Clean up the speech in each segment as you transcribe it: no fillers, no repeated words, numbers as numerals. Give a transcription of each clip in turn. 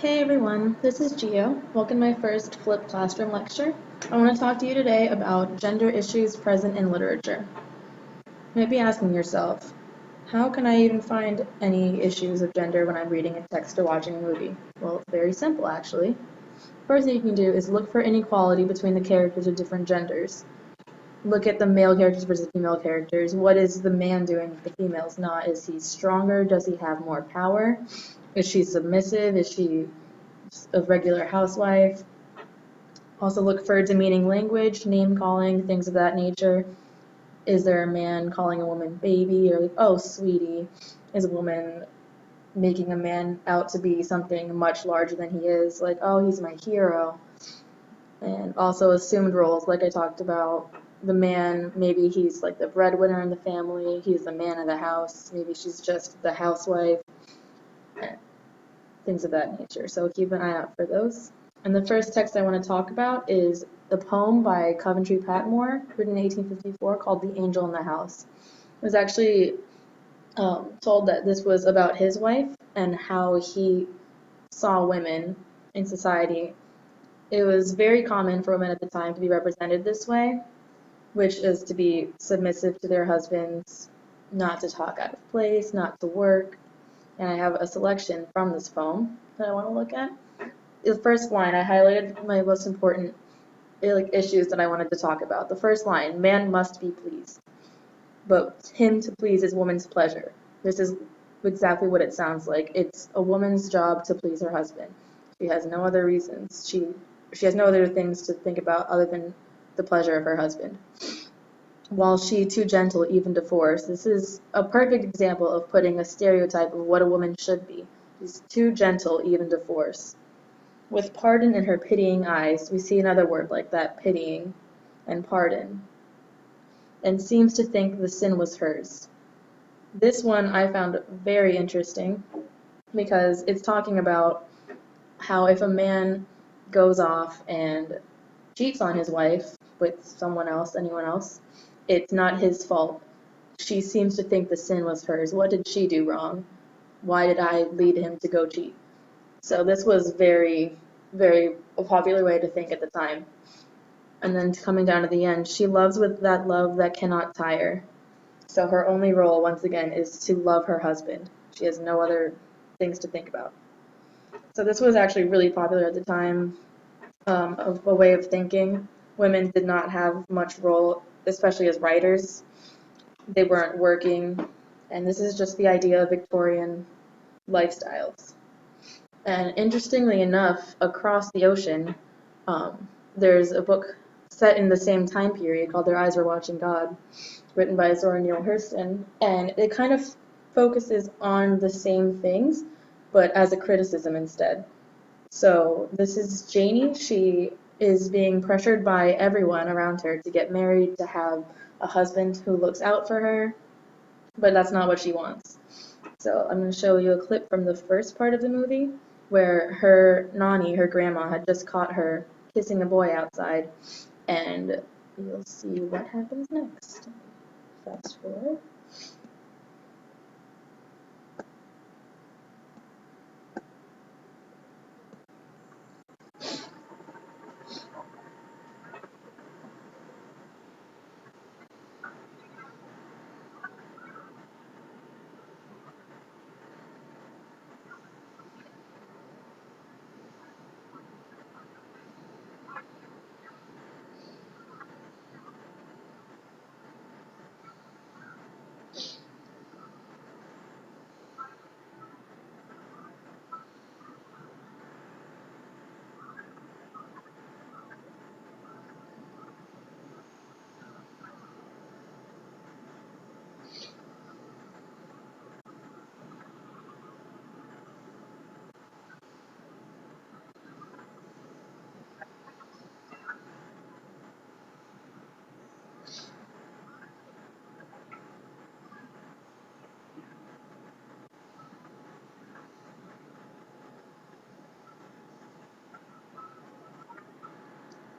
Hey everyone, this is Gio. Welcome to my first flipped classroom lecture. I want to talk to you today about gender issues present in literature. You might be asking yourself, how can I even find any issues of gender when I'm reading a text or watching a movie? Well, it's very simple actually. First thing you can do is look for inequality between the characters of different genders. Look at the male characters versus female characters. What is the man doing if the female's not? Is he stronger? Does he have more power? Is she submissive? Is she a regular housewife? Also look for demeaning language, name calling, things of that nature. Is there a man calling a woman baby or like, oh, sweetie? Is a woman making a man out to be something much larger than he is? Like, oh, he's my hero. And also assumed roles, like I talked about. The man, maybe he's like the breadwinner in the family, he's the man of the house, maybe she's just the housewife, things of that nature. So keep an eye out for those. And the first text I want to talk about is a poem by Coventry Patmore, written in 1854, called The Angel in the House. It was actually told that this was about his wife and how he saw women in society. It was very common for women at the time to be represented this way, which is to be submissive to their husbands, not to talk out of place, not to work. And I have a selection from this poem that I want to look at. The first line, I highlighted my most important issues that I wanted to talk about. The first line, man must be pleased, but him to please is woman's pleasure. This is exactly what it sounds like. It's a woman's job to please her husband. She has no other reasons. She has no other things to think about other than the pleasure of her husband. While she too gentle even to force, this is a perfect example of putting a stereotype of what a woman should be. She's too gentle even to force. With pardon in her pitying eyes, we see another word like that, pitying and pardon, and seems to think the sin was hers. This one I found very interesting because it's talking about how if a man goes off and cheats on his wife with someone else, anyone else, it's not his fault. She seems to think the sin was hers. What did she do wrong? Why did I lead him to go cheat? So this was very, very a popular way to think at the time. And then coming down to the end, she loves with that love that cannot tire. So her only role, once again, is to love her husband. She has no other things to think about. So this was actually really popular at the time, of a way of thinking. Women did not have much role, especially as writers. They weren't working, and this is just the idea of Victorian lifestyles. And interestingly enough, across the ocean, there's a book set in the same time period called Their Eyes Were Watching God, written by Zora Neale Hurston, and it kind of focuses on the same things, but as a criticism instead. So this is Janie. She is being pressured by everyone around her to get married, to have a husband who looks out for her, but that's not what she wants. So I'm going to show you a clip from the first part of the movie where her nanny, her grandma, had just caught her kissing a boy outside, and you'll see what happens next. Fast forward.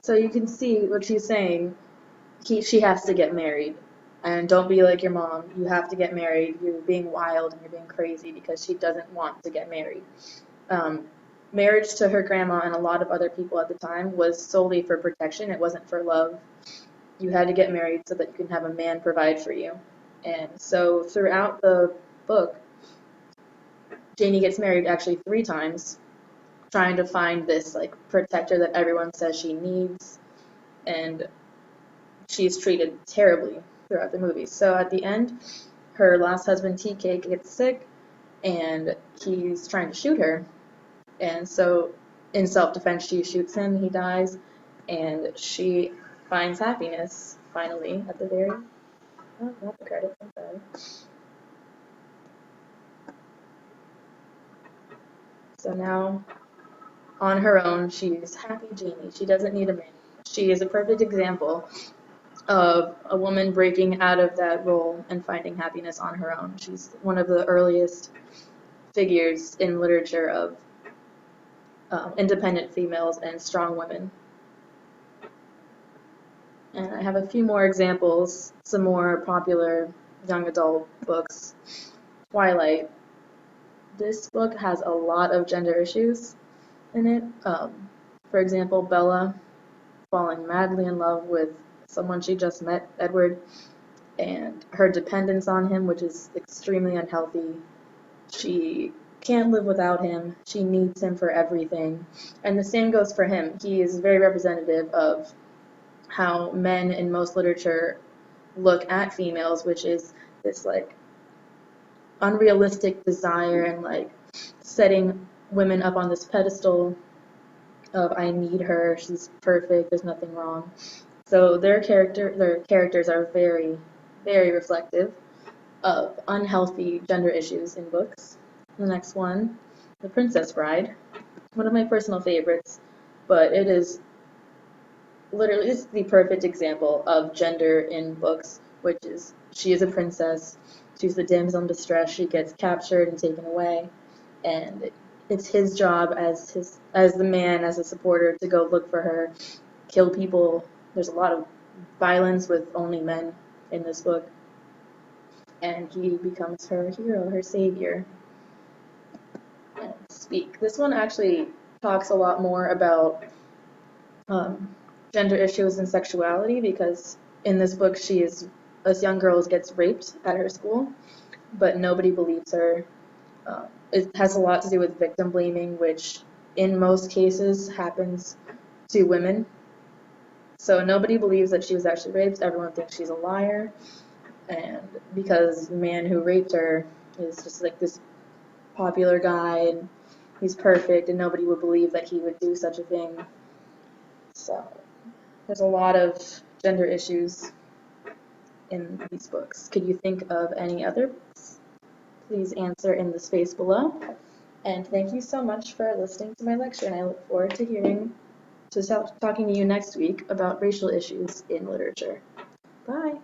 So you can see what she's saying. She has to get married. And don't be like your mom. You have to get married. You're being wild and you're being crazy because she doesn't want to get married. Um, marriage to her grandma and a lot of other people at the time was solely for protection. It wasn't for love. You had to get married so that you can have a man provide for you. And so throughout the book, Janie gets married actually 3 times, trying to find this like protector that everyone says she needs, and she's treated terribly throughout the movie. So at the end, her last husband TK gets sick, and he's trying to shoot her. And so in self-defense, she shoots him, he dies, and she finds happiness finally at the very. Oh, not the credits, I'm sorry. So now, on her own, she's happy Janie. She doesn't need a man. She is a perfect example of a woman breaking out of that role and finding happiness on her own. She's one of the earliest figures in literature of independent females and strong women. And I have a few more examples, some more popular young adult books. Twilight. This book has a lot of gender issues in it. For example, Bella falling madly in love with someone she just met, Edward, and her dependence on him, which is extremely unhealthy. She can't live without him. She needs him for everything. And the same goes for him. He is very representative of how men in most literature look at females, which is this like unrealistic desire and like setting women up on this pedestal of I need her, she's perfect, there's nothing wrong. So their characters are very, very reflective of unhealthy gender issues in books. The next one, The Princess Bride, one of my personal favorites, but it is literally it's the perfect example of gender in books, which is she is a princess, she's the damsel in distress, she gets captured and taken away, and it's his job as the man, as a supporter, to go look for her, kill people. There's a lot of violence with only men in this book, and he becomes her hero, her savior. And Speak. This one actually talks a lot more about gender issues and sexuality, because in this book this young girl gets raped at her school, but nobody believes her. It has a lot to do with victim blaming, which in most cases happens to women. So nobody believes that she was actually raped. Everyone thinks she's a liar. And because the man who raped her is just like this popular guy and he's perfect and nobody would believe that he would do such a thing. So there's a lot of gender issues in these books. Could you think of any other books? Please answer in the space below. And thank you so much for listening to my lecture, and I look forward to talking to you next week about racial issues in literature. Bye.